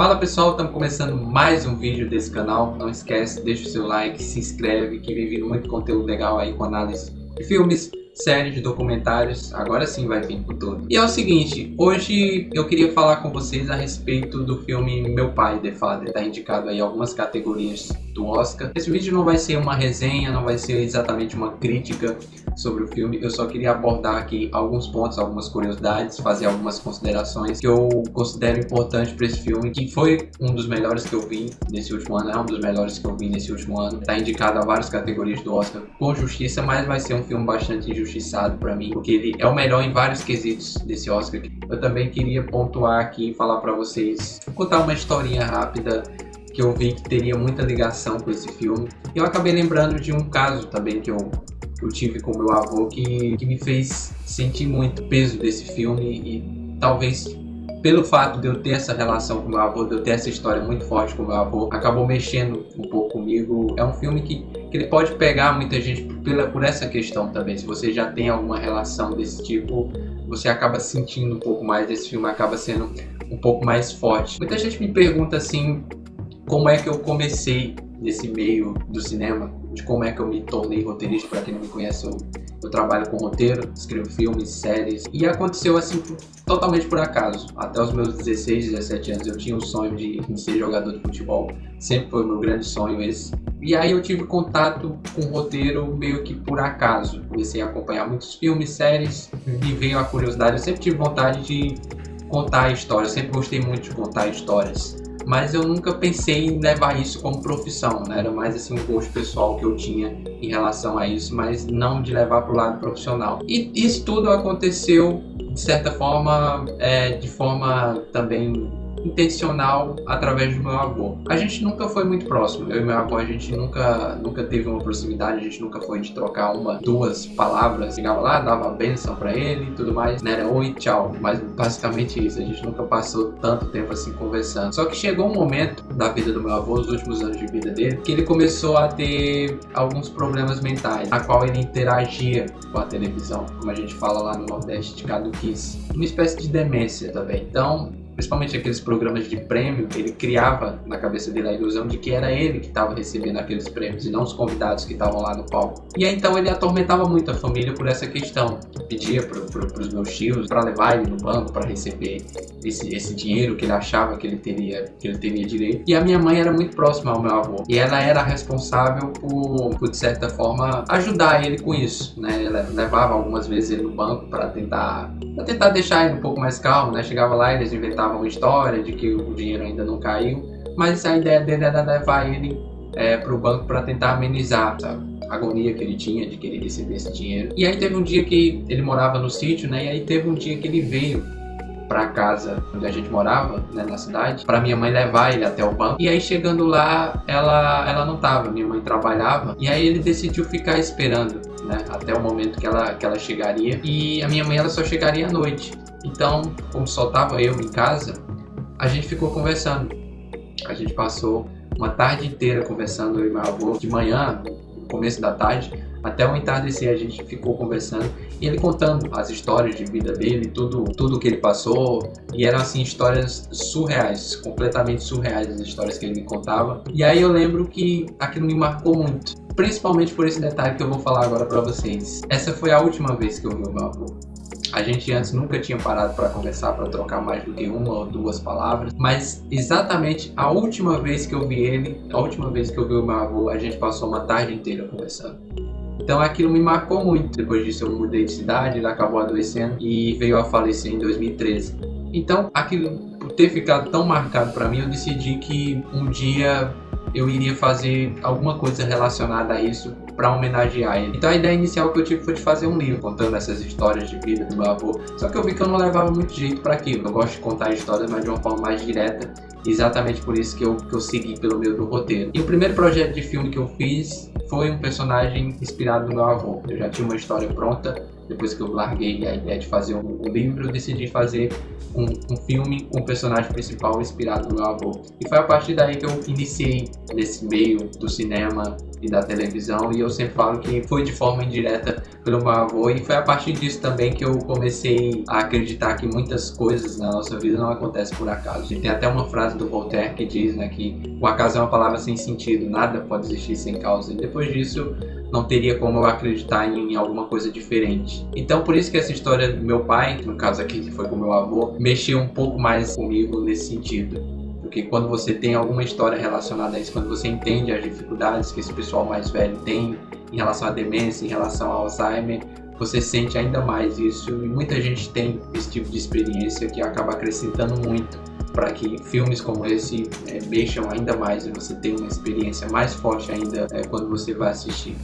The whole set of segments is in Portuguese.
Fala pessoal, estamos começando mais um vídeo desse canal. Não esquece, deixa o seu like, se inscreve que vem vindo muito conteúdo legal aí com análise de filmes, séries, documentários. Agora sim vai vir com tudo. E é o seguinte, hoje eu queria falar com vocês a respeito do filme Meu Pai, The Father. Está indicado aí algumas categorias do Oscar. Esse vídeo não vai ser uma resenha, não vai ser exatamente uma crítica sobre o filme. Eu só queria abordar aqui alguns pontos, algumas curiosidades, fazer algumas considerações que eu considero importante para esse filme, que foi um dos melhores que eu vi nesse último ano, é um dos melhores que eu vi nesse último ano. Está indicado a várias categorias do Oscar com justiça, mas vai ser um filme bastante injustiçado para mim, porque ele é o melhor em vários quesitos desse Oscar. Eu também queria pontuar aqui e falar para vocês, contar uma historinha rápida que eu vi que teria muita ligação com esse filme. Eu acabei lembrando de um caso também que eu tive com meu avô que me fez sentir muito o peso desse filme, e talvez pelo fato de eu ter essa relação com meu avô, de eu ter essa história muito forte com meu avô, acabou mexendo um pouco comigo. É um filme que ele pode pegar muita gente por essa questão também. Se você já tem alguma relação desse tipo, você acaba sentindo um pouco mais, esse filme acaba sendo um pouco mais forte. Muita gente me pergunta assim, como é que eu comecei nesse meio do cinema, de como é que eu me tornei roteirista. Para quem não me conhece, eu trabalho com roteiro, escrevo filmes, séries, e aconteceu assim totalmente por acaso. Até os meus 16, 17 anos eu tinha o sonho de ser jogador de futebol, sempre foi o meu grande sonho esse. E aí eu tive contato com o roteiro meio que por acaso, comecei a acompanhar muitos filmes, séries, e veio a curiosidade. Eu sempre tive vontade de contar histórias, sempre gostei muito de contar histórias, mas eu nunca pensei em levar isso como profissão, né? Era mais assim um gosto pessoal que eu tinha em relação a isso, mas não de levar para o lado profissional. E isso tudo aconteceu de certa forma, de forma também intencional, através do meu avô. A gente nunca foi muito próximo, eu e meu avô, a gente nunca teve uma proximidade, a gente nunca foi de trocar uma, duas palavras. Chegava lá, dava a bênção pra ele e tudo mais, né? Era oi, tchau, mas basicamente isso. A gente nunca passou tanto tempo assim conversando. Só que chegou um momento da vida do meu avô, os últimos anos de vida dele, que ele começou a ter alguns problemas mentais, a qual ele interagia com a televisão, como a gente fala lá no Nordeste, de caduquice, uma espécie de demência também. Então, principalmente aqueles programas de prêmio, ele criava na cabeça dele a ilusão de que era ele que estava recebendo aqueles prêmios e não os convidados que estavam lá no palco. E aí então ele atormentava muito a família por essa questão. Pedia para os meus tios para levar ele no banco para receber esse dinheiro que ele achava que ele teria direito. E a minha mãe era muito próxima ao meu avô, e ela era responsável por de certa forma ajudar ele com isso, né? Ela levava algumas vezes ele no banco para tentar deixar ele um pouco mais calmo, né? Chegava lá e eles inventavam uma história de que o dinheiro ainda não caiu, mas a ideia dele era levar ele para o banco para tentar amenizar a agonia que ele tinha de querer receber esse dinheiro. E aí teve um dia que ele morava no sítio, né? E aí teve um dia que ele veio para casa onde a gente morava, né, na cidade, para minha mãe levar ele até o banco. E aí chegando lá, ela não tava, minha mãe trabalhava, e aí ele decidiu ficar esperando, né, até o momento que ela chegaria. E a minha mãe, ela só chegaria à noite. Então, como só tava eu em casa, a gente ficou conversando. A gente passou uma tarde inteira conversando, eu e meu avô. De manhã, no começo da tarde, até o entardecer a gente ficou conversando, e ele contando as histórias de vida dele, tudo que ele passou. E eram assim histórias surreais, completamente surreais as histórias que ele me contava. E aí eu lembro que aquilo me marcou muito, principalmente por esse detalhe que eu vou falar agora para vocês. Essa foi a última vez que eu vi o meu avô. A gente antes nunca tinha parado para conversar, para trocar mais do que uma ou duas palavras, mas exatamente a última vez que eu vi ele, a última vez que eu vi o meu avô, a gente passou uma tarde inteira conversando. Então aquilo me marcou muito. Depois disso eu mudei de cidade, ele acabou adoecendo e veio a falecer em 2013. Então aquilo, por ter ficado tão marcado para mim, eu decidi que um dia eu iria fazer alguma coisa relacionada a isso para homenagear ele. Então a ideia inicial que eu tive foi de fazer um livro contando essas histórias de vida do meu avô. Só que eu vi que eu não levava muito jeito para aquilo. Eu gosto de contar histórias, mas de uma forma mais direta. Exatamente por isso que eu segui pelo meio do roteiro. E o primeiro projeto de filme que eu fiz foi um personagem inspirado no meu avô. Eu já tinha uma história pronta depois que eu larguei a ideia de fazer um livro, eu decidi fazer um filme com o personagem principal inspirado no meu avô. E foi a partir daí que eu iniciei nesse meio do cinema e da televisão, e eu sempre falo que foi de forma indireta pelo meu avô, e foi a partir disso também que eu comecei a acreditar que muitas coisas na nossa vida não acontecem por acaso. E tem até uma frase do Voltaire que diz, né, que o acaso é uma palavra sem sentido, nada pode existir sem causa, e depois disso não teria como eu acreditar em alguma coisa diferente. Então por isso que essa história do meu pai, no caso aqui que foi com meu avô, mexeu um pouco mais comigo nesse sentido. Porque quando você tem alguma história relacionada a isso, quando você entende as dificuldades que esse pessoal mais velho tem em relação à demência, em relação ao Alzheimer, você sente ainda mais isso. E muita gente tem esse tipo de experiência que acaba acrescentando muito para que filmes como esse mexam ainda mais e você tenha uma experiência mais forte ainda quando você vai assistir.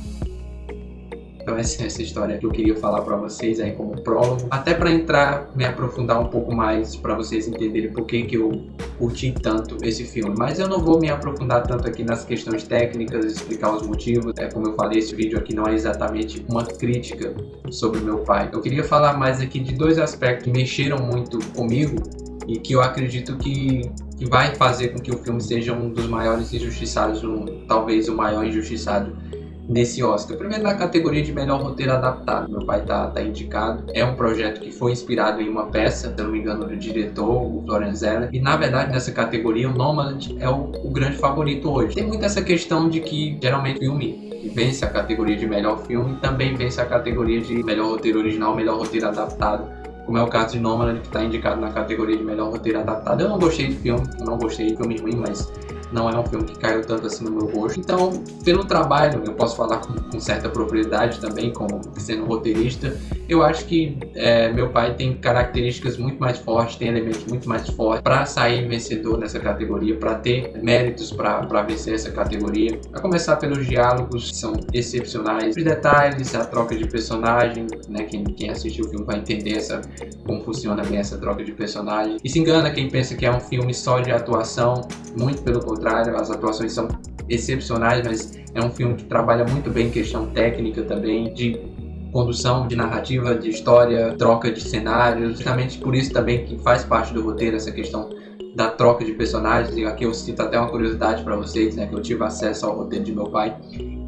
Então essa é essa história que eu queria falar para vocês aí como prólogo, até para entrar, me aprofundar um pouco mais para vocês entenderem por que eu curti tanto esse filme. Mas eu não vou me aprofundar tanto aqui nas questões técnicas, explicar os motivos. Como eu falei, esse vídeo aqui não é exatamente uma crítica sobre meu pai. Eu queria falar mais aqui de dois aspectos que mexeram muito comigo e que eu acredito que vai fazer com que o filme seja um dos maiores injustiçados, talvez o maior injustiçado nesse Oscar. Primeiro, na categoria de melhor roteiro adaptado, meu pai tá indicado. É um projeto que foi inspirado em uma peça, se não me engano, do diretor, o Florian Zeller. E na verdade, nessa categoria, o Nomadland é o grande favorito hoje. Tem muito essa questão de que geralmente o filme que vence a categoria de melhor filme também vence a categoria de melhor roteiro original, melhor roteiro adaptado, como é o caso de Nomadland, que está indicado na categoria de melhor roteiro adaptado. Eu não gostei do filme, filme ruim, mas não é um filme que caiu tanto assim no meu gosto. Então, pelo trabalho, eu posso falar com certa propriedade também, como sendo roteirista, eu acho que meu pai tem características muito mais fortes, tem elementos muito mais fortes para sair vencedor nessa categoria, para ter méritos para vencer essa categoria. A começar pelos diálogos, que são excepcionais, os detalhes, a troca de personagem, né? Quem assistiu o filme vai entender como funciona bem essa troca de personagem. E se engana quem pensa que é um filme só de atuação, muito pelo contrário, as atuações são excepcionais, mas é um filme que trabalha muito bem questão técnica também, de condução, de narrativa, de história, troca de cenários. Justamente por isso também que faz parte do roteiro essa questão da troca de personagens. E aqui eu cito até uma curiosidade para vocês, né, que eu tive acesso ao roteiro de meu pai.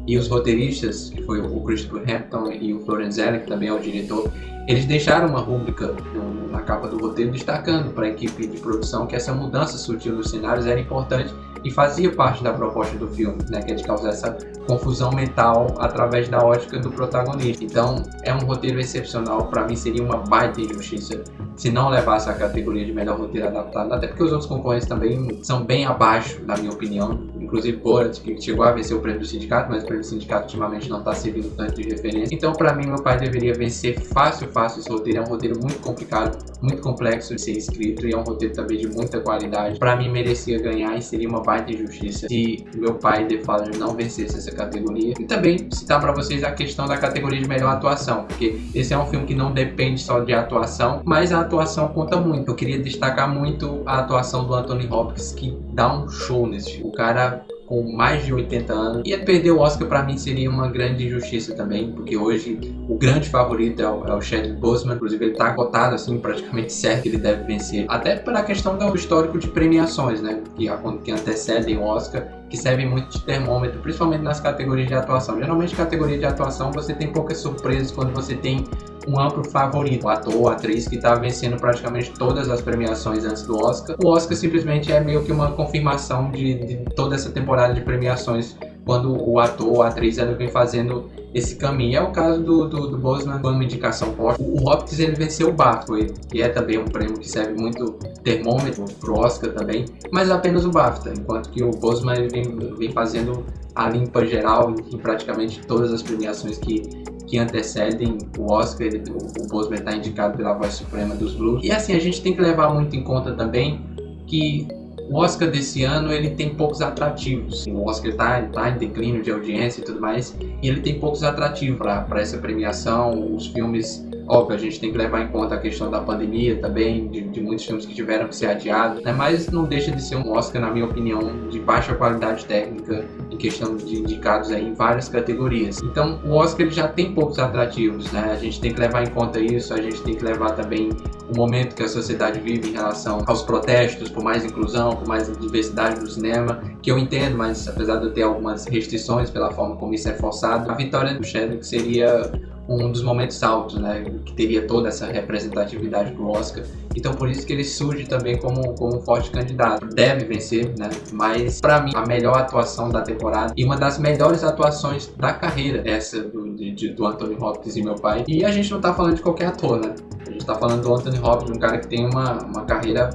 E os roteiristas, que foi o Christopher Hampton e o Florian Zeller, que também é o diretor, eles deixaram uma rúbrica na capa do roteiro destacando para a equipe de produção que essa mudança sutil nos cenários era importante e fazia parte da proposta do filme, né, que é de causar essa confusão mental através da ótica do protagonista. Então é um roteiro excepcional. Para mim seria uma baita injustiça se não levasse a categoria de melhor roteiro adaptado, até porque os outros concorrentes também são bem abaixo, na minha opinião. Inclusive Borat, que chegou a vencer o prêmio do sindicato, mas o prêmio do sindicato ultimamente não está servindo tanto de referência. Então para mim meu pai deveria vencer fácil esse roteiro. É um roteiro muito complicado, muito complexo de ser escrito, e é um roteiro também de muita qualidade. Para mim merecia ganhar e seria uma baita injustiça se meu pai The Father não vencesse essa categoria. E também citar para vocês a questão da categoria de melhor atuação, porque esse é um filme que não depende só de atuação, mas a atuação conta muito. Eu queria destacar muito a atuação do Anthony Hopkins, que dá um show nesse filme. O cara com mais de 80 anos, e ele perder o Oscar para mim seria uma grande injustiça também, porque hoje o grande favorito é o Chadwick Boseman. Inclusive ele tá cotado assim, praticamente certo que ele deve vencer, até pela questão do histórico de premiações, né, que antecedem o Oscar, que servem muito de termômetro, principalmente nas categorias de atuação. Geralmente categoria de atuação você tem poucas surpresas quando você tem um amplo favorito, o ator ou atriz que está vencendo praticamente todas as premiações antes do Oscar. O Oscar simplesmente é meio que uma confirmação de toda essa temporada de premiações, quando o ator ou a atriz ela vem fazendo esse caminho. É o caso do Boseman, com uma indicação póstuma. O Hopkins ele venceu o BAFTA, que é também um prêmio que serve muito termômetro pro Oscar também, mas apenas o BAFTA, enquanto que o Boseman ele vem fazendo a limpa geral em praticamente todas as premiações que antecedem o Oscar. O Boseman está indicado pela Voz Suprema dos Blues. E assim, a gente tem que levar muito em conta também que o Oscar desse ano ele tem poucos atrativos. O Oscar está em declínio de audiência e tudo mais, e ele tem poucos atrativos para essa premiação. Os filmes Óbvio, a gente tem que levar em conta a questão da pandemia também, de muitos filmes que tiveram que ser adiados, né? Mas não deixa de ser um Oscar, na minha opinião, de baixa qualidade técnica, em questão de indicados aí em várias categorias. Então, o Oscar ele já tem poucos atrativos, né? A gente tem que levar em conta isso, a gente tem que levar também o momento que a sociedade vive em relação aos protestos por mais inclusão, por mais diversidade no cinema, que eu entendo, mas apesar de eu ter algumas restrições pela forma como isso é forçado, a vitória do Chadwick seria um dos momentos altos, né, que teria toda essa representatividade pro Oscar. Então por isso que ele surge também como um forte candidato. Deve vencer, né, mas para mim a melhor atuação da temporada e uma das melhores atuações da carreira, essa do Anthony Hopkins e meu pai. E a gente não tá falando de qualquer ator, né, a gente tá falando do Anthony Hopkins, um cara que tem uma carreira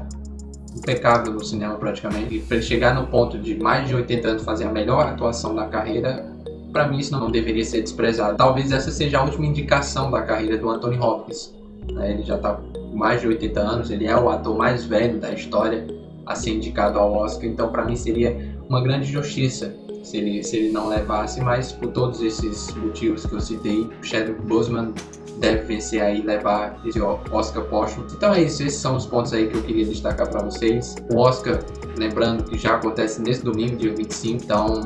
impecável no cinema praticamente. E para ele chegar no ponto de mais de 80 anos fazer a melhor atuação da carreira, para mim isso não deveria ser desprezado. Talvez essa seja a última indicação da carreira do Anthony Hopkins. Ele já está com mais de 80 anos, ele é o ator mais velho da história a ser indicado ao Oscar, então para mim seria uma grande injustiça se ele não levasse, mas por todos esses motivos que eu citei, o Chadwick Boseman deve vencer aí e levar esse Oscar póstumo. Então é isso, esses são os pontos aí que eu queria destacar para vocês. O Oscar, lembrando que já acontece nesse domingo, dia 25, então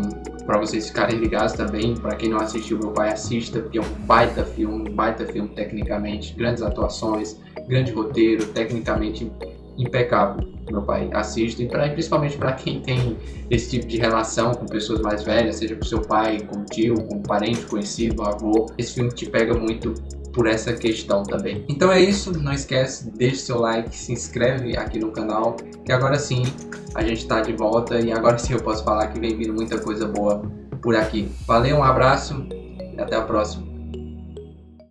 para vocês ficarem ligados também, para quem não assistiu, meu pai assista, porque é um baita filme tecnicamente, grandes atuações, grande roteiro, tecnicamente impecável. Meu pai assista, e principalmente para quem tem esse tipo de relação com pessoas mais velhas, seja com seu pai, com tio, com parente, conhecido, avô, esse filme te pega muito por essa questão também. Então é isso, não esquece, deixe seu like, se inscreve aqui no canal, que agora sim a gente tá de volta e agora sim eu posso falar que vem vindo muita coisa boa por aqui. Valeu, um abraço e até a próxima.